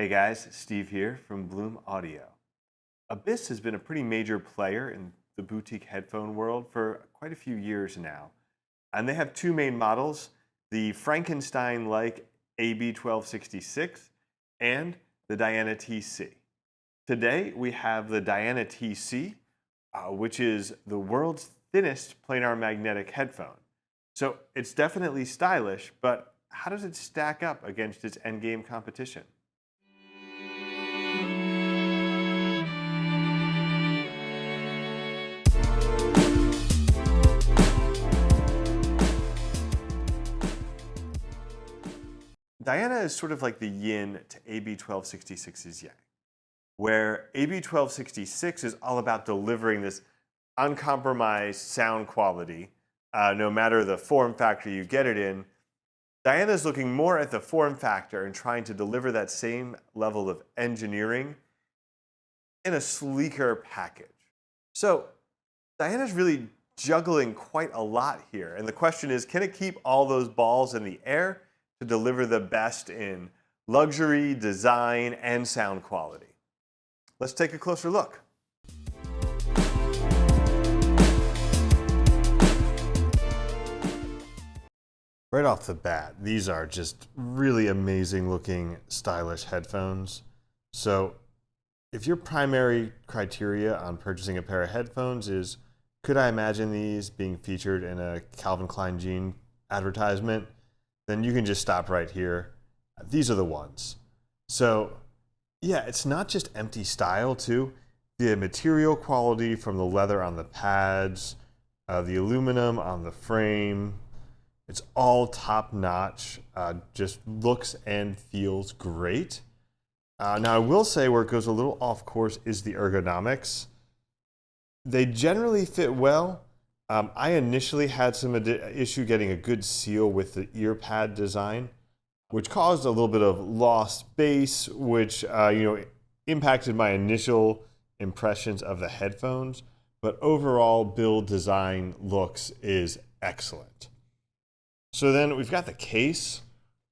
Hey guys, Steve here from Bloom Audio. Abyss has been a pretty major player in the boutique headphone world for quite a few years now. And they have two main models, the Frankenstein-like AB1266 and the Diana TC. Today we have the Diana TC, which is the world's thinnest planar magnetic headphone. So it's definitely stylish, but how does it stack up against its endgame competition? Diana is sort of like the yin to AB1266's yang, where AB1266 is all about delivering this uncompromised sound quality, no matter the form factor you get it in. Diana is looking more at the form factor and trying to deliver that same level of engineering in a sleeker package. So Diana's really juggling quite a lot here. And the question is, can it keep all those balls in the air to deliver the best in luxury, design, and sound quality? Let's take a closer look. Right off the bat, these are just really amazing looking, stylish headphones. So if your primary criteria on purchasing a pair of headphones is, could I imagine these being featured in a Calvin Klein jean advertisement, then you can just stop right here. These are the ones. So yeah, it's not just empty style too. The material quality from the leather on the pads, the aluminum on the frame, it's all top notch, just looks and feels great. Now I will say where it goes a little off course is the ergonomics. They generally fit well. I initially had some issue getting a good seal with the ear pad design, which caused a little bit of lost bass, which impacted my initial impressions of the headphones. But overall, build, design, looks is excellent. So then we've got the case,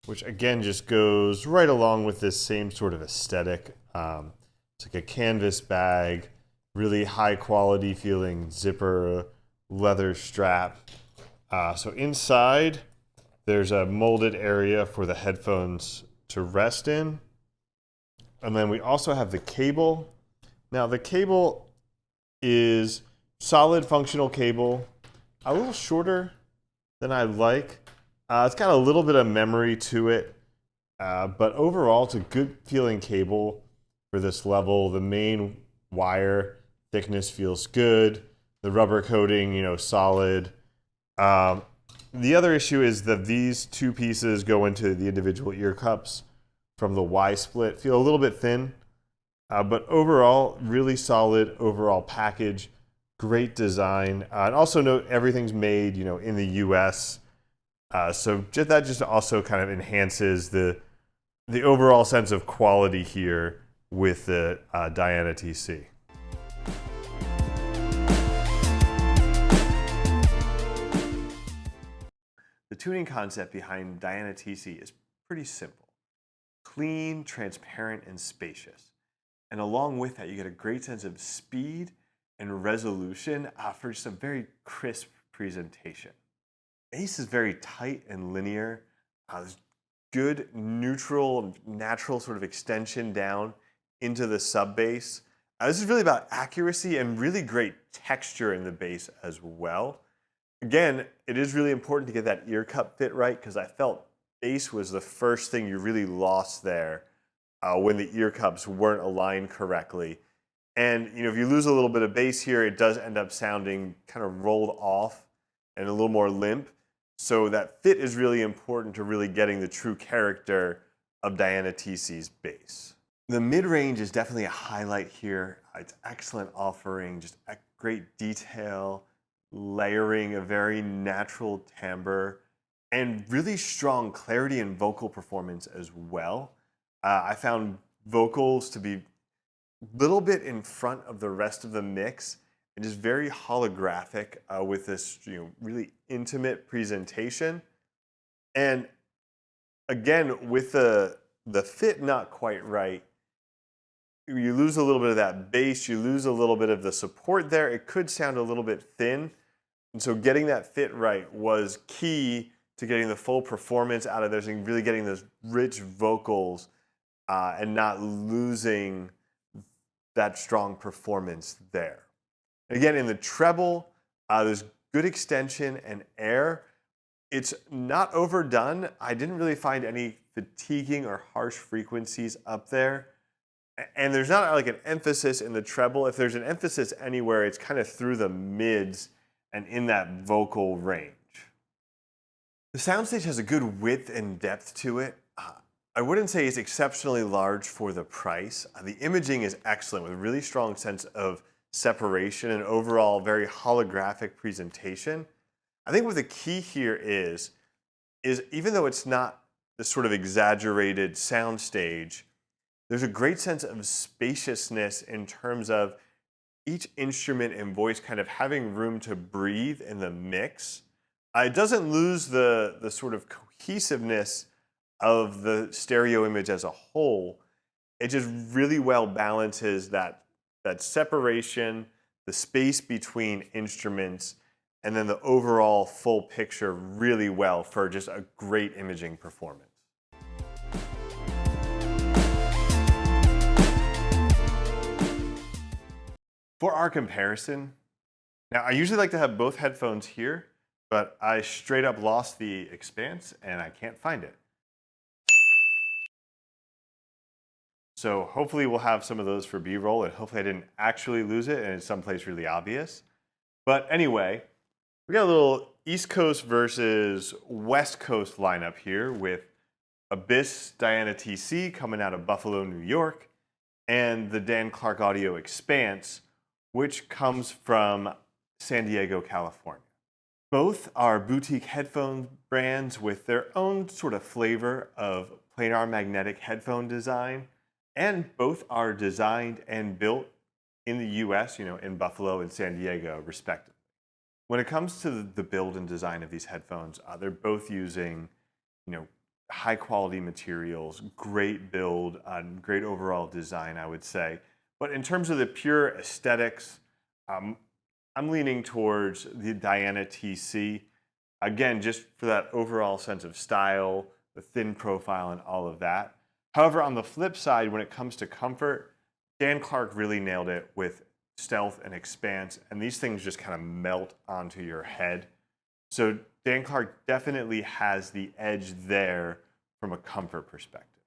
which again just goes right along with this same sort of aesthetic. It's like a canvas bag, really high quality feeling zipper, leather strap. So inside, there's a molded area for the headphones to rest in. And then we also have the cable. Now the cable is solid functional cable, a little shorter than I like. It's got a little bit of memory to it, but overall it's a good feeling cable for this level. The main wire thickness feels good. The rubber coating, solid. The other issue is that these two pieces go into the individual ear cups from the Y split, feel a little bit thin, but overall really solid overall package, great design. And also note everything's made, in the US. So that just also kind of enhances the overall sense of quality here with the Diana TC. The tuning concept behind Diana TC is pretty simple. Clean, transparent, and spacious. And along with that, you get a great sense of speed and resolution for just a very crisp presentation. Bass is very tight and linear. There's good, neutral, natural sort of extension down into the sub bass. This is really about accuracy and really great texture in the bass as well. Again, it is really important to get that ear cup fit right because I felt bass was the first thing you really lost there when the ear cups weren't aligned correctly. And if you lose a little bit of bass here, it does end up sounding kind of rolled off and a little more limp. So that fit is really important to really getting the true character of Diana TC's bass. The mid-range is definitely a highlight here. It's excellent offering, just great detail, layering, a very natural timbre, and really strong clarity and vocal performance as well. I found vocals to be a little bit in front of the rest of the mix, and just very holographic with this really intimate presentation. And again, with the the fit not quite right. You lose a little bit of that bass, you lose a little bit of the support there. It could sound a little bit thin. And so getting that fit right was key to getting the full performance out of this and really getting those rich vocals and not losing that strong performance there. Again, in the treble, there's good extension and air. It's not overdone. I didn't really find any fatiguing or harsh frequencies up there. And there's not like an emphasis in the treble. If there's an emphasis anywhere, it's kind of through the mids and in that vocal range. The soundstage has a good width and depth to it. I wouldn't say it's exceptionally large for the price. The imaging is excellent with a really strong sense of separation and overall very holographic presentation. I think what the key here is even though it's not this sort of exaggerated soundstage, there's a great sense of spaciousness in terms of each instrument and voice kind of having room to breathe in the mix. It doesn't lose the sort of cohesiveness of the stereo image as a whole. It just really well balances that separation, the space between instruments, and then the overall full picture really well for just a great imaging performance. For our comparison, now I usually like to have both headphones here, but I straight up lost the Expanse and I can't find it. So hopefully we'll have some of those for B-roll, and hopefully I didn't actually lose it and it's someplace really obvious. But anyway, we got a little East Coast versus West Coast lineup here with Abyss Diana TC coming out of Buffalo, New York, and the Dan Clark Audio Expanse, which comes from San Diego, California. Both are boutique headphone brands with their own sort of flavor of planar magnetic headphone design, and both are designed and built in the US, in Buffalo and San Diego, respectively. When it comes to the build and design of these headphones, they're both using, high quality materials, great build, great overall design, I would say. But in terms of the pure aesthetics, I'm leaning towards the Diana TC. Again, just for that overall sense of style, the thin profile and all of that. However, on the flip side, when it comes to comfort, Dan Clark really nailed it with Stealth and Expanse, and these things just kind of melt onto your head. So Dan Clark definitely has the edge there from a comfort perspective.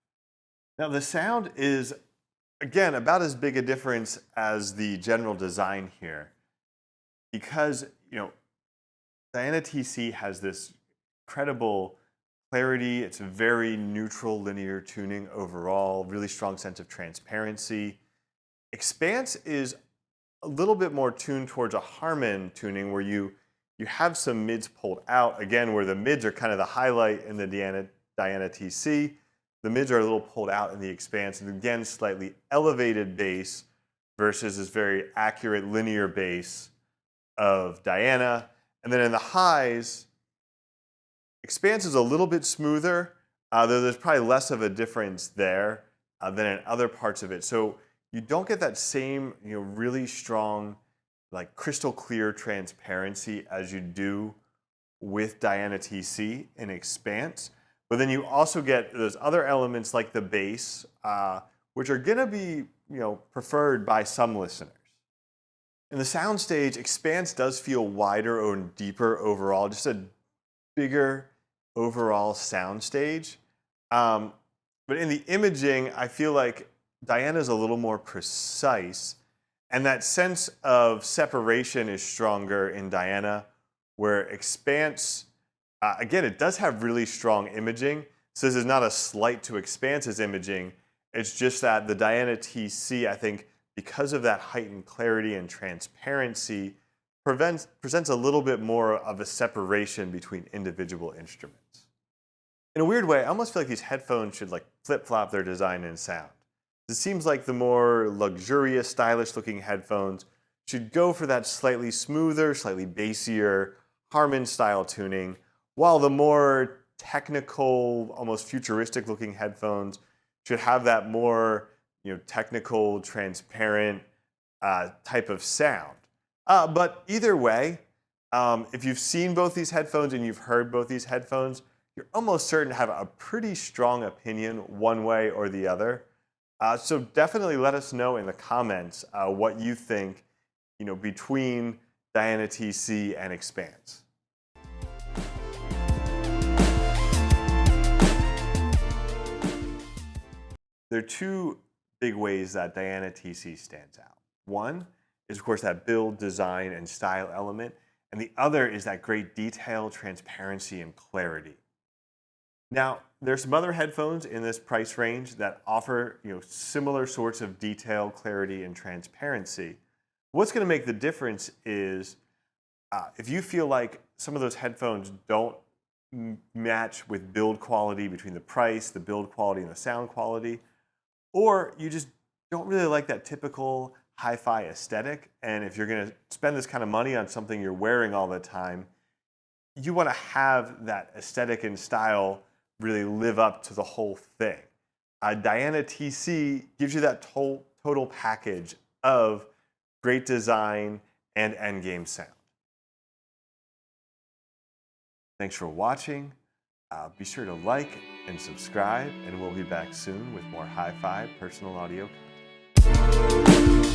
Now the sound is, again, about as big a difference as the general design here, because Diana TC has this incredible clarity. It's a very neutral linear tuning overall, really strong sense of transparency. Expanse is a little bit more tuned towards a Harman tuning where you have some mids pulled out, again, where the mids are kind of the highlight in the Diana TC. The mids are a little pulled out in the Expanse, and again, slightly elevated bass versus this very accurate linear bass of Diana. And then in the highs, Expanse is a little bit smoother, though there's probably less of a difference there than in other parts of it. So you don't get that same, really strong, like crystal clear transparency as you do with Diana TC in Expanse. But then you also get those other elements like the bass, which are gonna be, preferred by some listeners. In the soundstage, Expanse does feel wider and deeper overall, just a bigger overall soundstage. But in the imaging, I feel like Diana's a little more precise, and that sense of separation is stronger in Diana, where Expanse, again, it does have really strong imaging. So this is not a slight to Expanse's imaging. It's just that the Diana TC, I think, because of that heightened clarity and transparency, presents a little bit more of a separation between individual instruments. In a weird way, I almost feel like these headphones should flip-flop their design and sound. It seems like the more luxurious, stylish-looking headphones should go for that slightly smoother, slightly bassier, Harman-style tuning, while the more technical, almost futuristic-looking headphones should have that more technical, transparent type of sound. But either way, if you've seen both these headphones and you've heard both these headphones, you're almost certain to have a pretty strong opinion one way or the other. So definitely let us know in the comments what you think, between Diana TC and Expanse. There are two big ways that Diana TC stands out. One is, of course, that build, design, and style element, and the other is that great detail, transparency, and clarity. Now, there's some other headphones in this price range that offer similar sorts of detail, clarity, and transparency. What's going to make the difference is if you feel like some of those headphones don't match with build quality between the price, the build quality, and the sound quality, or you just don't really like that typical hi-fi aesthetic, and if you're going to spend this kind of money on something you're wearing all the time, you want to have that aesthetic and style really live up to the whole thing. Diana TC gives you that total package of great design and endgame sound. Thanks for watching. Be sure to like and subscribe, and we'll be back soon with more hi-fi personal audio content.